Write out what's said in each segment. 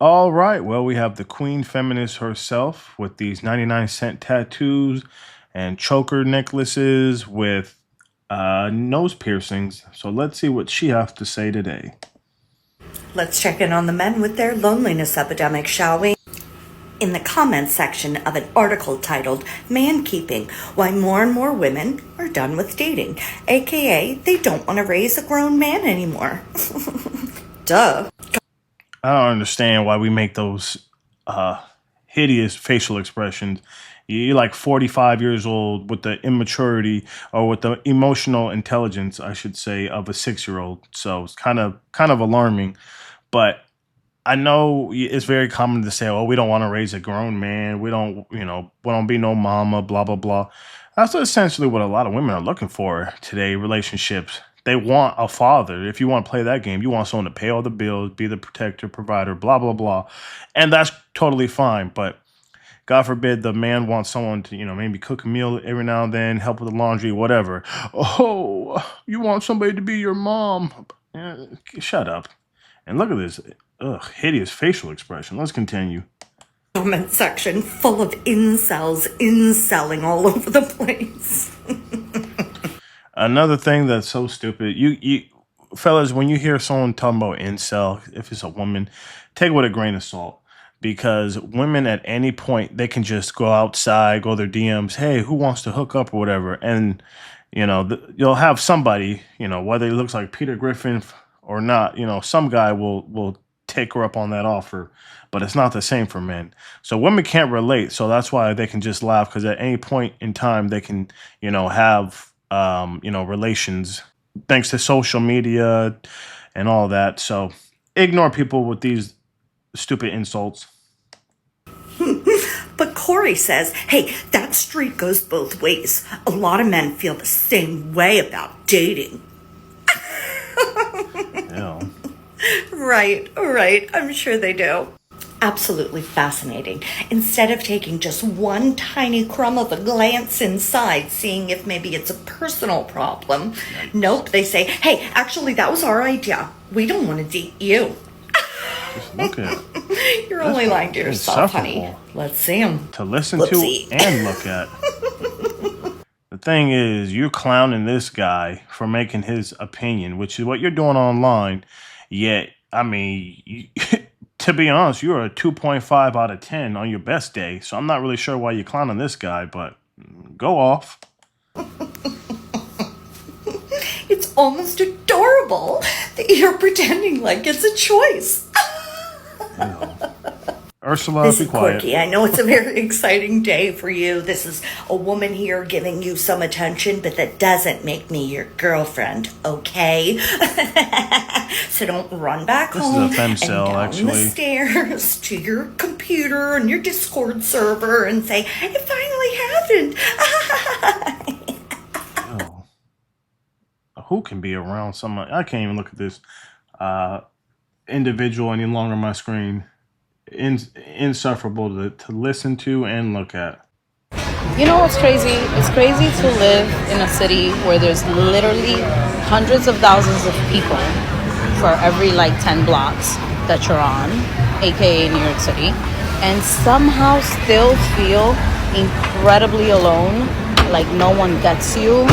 All right. Well, we have the queen feminist herself with these 99-cent tattoos and choker necklaces with nose piercings. So let's see what she has to say today. Let's check in on the men with their loneliness epidemic, shall we? In the comments section of an article titled Man Keeping, Why More and More Women Are Done with Dating, aka they don't want to raise a grown man anymore. Duh. I don't understand why we make those hideous facial expressions. You're like 45 years old with the immaturity or with the emotional intelligence, I should say, of a 6-year old. So it's kind of alarming. But I know it's very common to say, "Oh, we don't want to raise a grown man. We don't be no mama." Blah blah blah. That's essentially what a lot of women are looking for today. Relationships. They want a father. If you want to play that game, you want someone to pay all the bills, be the protector, provider, blah blah blah, and that's totally fine. But God forbid the man wants someone to, maybe cook a meal every now and then, help with the laundry, whatever. Oh, you want somebody to be your mom? Shut up. And look at this hideous facial expression. Let's continue. Comment section full of incels incelling all over the place. Another thing that's so stupid, you fellas, when you hear someone talking about incel, if it's a woman, take it with a grain of salt. Because women at any point, they can just go outside, go their DMs, hey, who wants to hook up or whatever. And, you'll have somebody, whether he looks like Peter Griffin or not, some guy will take her up on that offer. But it's not the same for men. So women can't relate. So that's why they can just laugh because at any point in time, they can, have, relations thanks to social media and all that. So ignore people with these stupid insults. But Corey says, hey, that street goes both ways. A lot of men feel the same way about dating. Yeah. Right. I'm sure they do. Absolutely fascinating. Instead of taking just one tiny crumb of a glance inside, seeing if maybe it's a personal problem, nope, they say, hey, actually, that was our idea. We don't want to date you. Just look at it. You're only lying to yourself, honey. Insufferable Let's see him. to listen Whoopsie. to and look at. The thing is, you're clowning this guy for making his opinion, which is what you're doing online. Yet, I mean, to be honest, you're a 2.5 out of 10 on your best day. So I'm not really sure why you're clowning this guy, but go off. It's almost adorable that you're pretending like it's a choice. Ursula, This be is quiet. quirky. I know it's a very exciting day for you. This is a woman here giving you some attention, but that doesn't make me your girlfriend, okay? So don't run back This is home a fem and cell, down the actually. stairs to your computer and your Discord server and say, it finally happened. Oh. Who can be around someone? I can't even look at this individual any longer on my screen. Insufferable to listen to and look at. You know what's crazy? It's crazy to live in a city where there's literally hundreds of thousands of people for every 10 blocks that you're on, aka New York City, and somehow still feel incredibly alone, like no one gets you,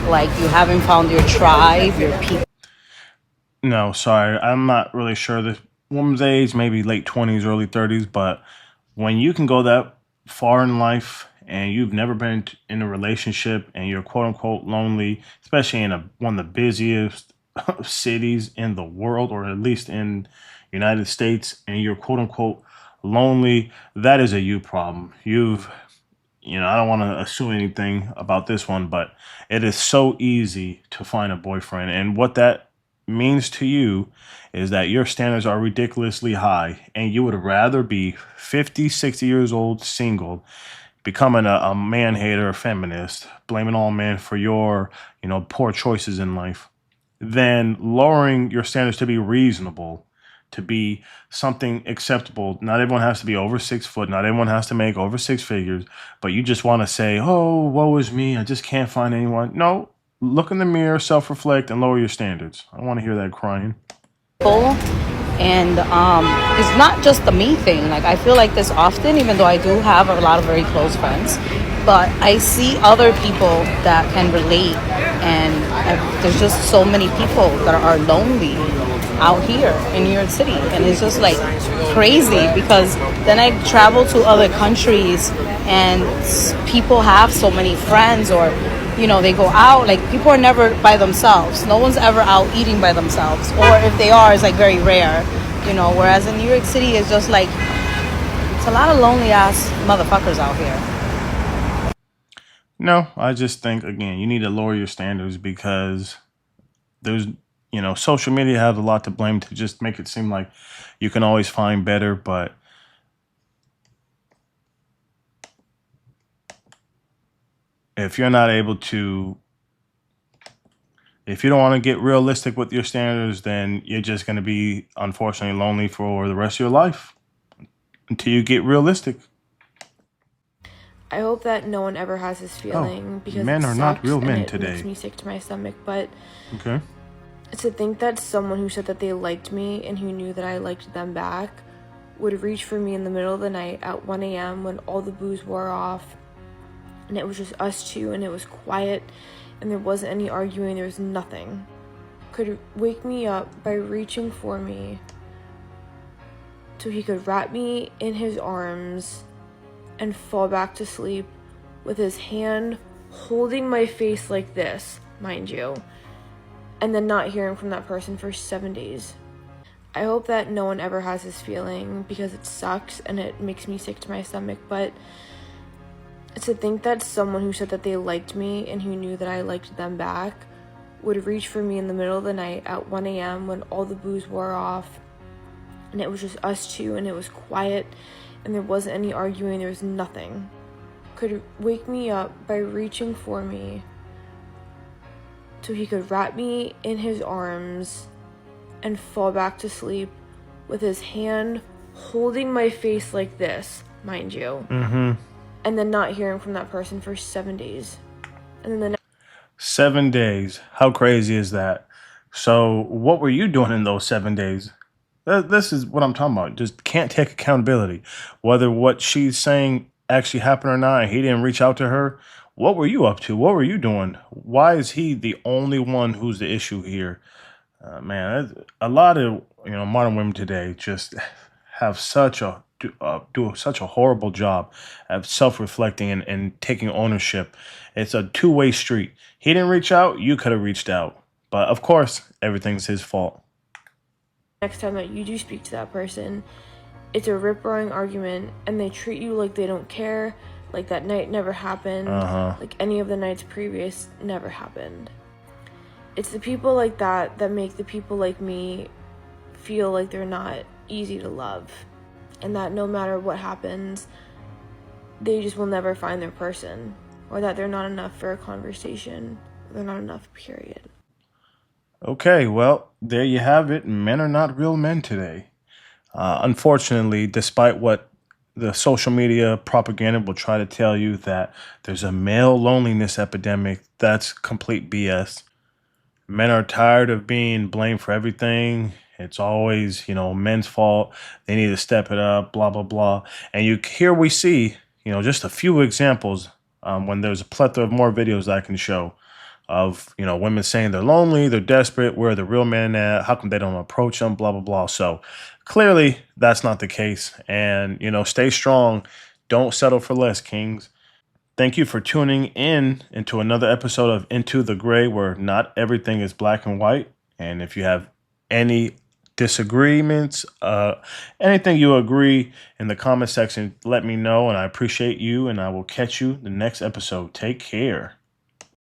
like you haven't found your tribe, your people. No, sorry, I'm not really sure. The woman's age, maybe late 20s, early 30s, but when you can go that far in life and you've never been in a relationship and you're quote unquote lonely, especially in one of the busiest cities in the world, or at least in United States, and you're quote unquote lonely, that is a you problem. I don't want to assume anything about this one, but it is so easy to find a boyfriend. And what that means to you is that your standards are ridiculously high and you would rather be 50, 60 years old, single, becoming a man hater, a feminist, blaming all men for your, poor choices in life, than lowering your standards to be reasonable, to be something acceptable. Not everyone has to be over 6 foot. Not everyone has to make over 6 figures. But you just want to say, oh, woe is me. I just can't find anyone. No, look in the mirror, self-reflect, and lower your standards. I don't want to hear that crying. And it's not just the me thing. Like, I feel like this often, even though I do have a lot of very close friends, but I see other people that can relate. And there's just so many people that are lonely out here in New York City. And it's just like crazy, because then I travel to other countries and people have so many friends, or they go out. Like, people are never by themselves. No one's ever out eating by themselves, or if they are, it's like very rare. Whereas in New York City, it's just like it's a lot of lonely ass motherfuckers out here. No, I just think, again, you need to lower your standards, because there's, social media has a lot to blame to just make it seem like you can always find better. But if you're not able to, if you don't want to get realistic with your standards, then you're just going to be, unfortunately, lonely for the rest of your life until you get realistic. I hope that no one ever has this feeling, because men it are not sucks real and men it today. makes me sick to my stomach. But Okay. to think that someone who said that they liked me and who knew that I liked them back would reach for me in the middle of the night at 1 a.m. when all the booze wore off and it was just us two and it was quiet and there wasn't any arguing, there was nothing, could wake me up by reaching for me so he could wrap me in his arms and fall back to sleep with his hand holding my face like this, mind you, and then not hearing from that person for 7 days. I hope that no one ever has this feeling, because it sucks and it makes me sick to my stomach. But to think that someone who said that they liked me and who knew that I liked them back would reach for me in the middle of the night at 1 a.m. when all the booze wore off and it was just us two and it was quiet and there wasn't any arguing, there was nothing, could wake me up by reaching for me so he could wrap me in his arms and fall back to sleep with his hand holding my face like this, mind you, and then not hearing from that person for 7 days. And then the next 7 days. How crazy is that? So, what were you doing in those 7 days? This is what I'm talking about. Just can't take accountability. Whether what she's saying actually happened or not, and he didn't reach out to her. What were you up to? What were you doing? Why is he the only one who's the issue here? Man, a lot of modern women today just have do such a horrible job of self-reflecting and taking ownership. It's a two-way street. He didn't reach out. You could have reached out, but of course, everything's his fault. time that you do speak to that person, it's a rip-roaring argument and they treat you like they don't care, like that night never happened, like any of the nights previous never happened. It's the people like that that make the people like me feel like they're not easy to love, and that no matter what happens, they just will never find their person, or that they're not enough for a conversation, they're not enough, period. Okay, well, there you have it. Men are not real men today. Unfortunately, despite what the social media propaganda will try to tell you, that there's a male loneliness epidemic, that's complete BS. Men are tired of being blamed for everything. It's always, men's fault. They need to step it up, blah, blah, blah. And here we see, just a few examples, when there's a plethora of more videos I can show of, women saying they're lonely, they're desperate, where are the real men at? How come they don't approach them, blah, blah, blah. So clearly that's not the case. And, stay strong. Don't settle for less, kings. Thank you for tuning in into another episode of Into the Gray, where not everything is black and white. And if you have any disagreements, anything you agree, in the comment section, let me know. And I appreciate you, and I will catch you the next episode. Take care.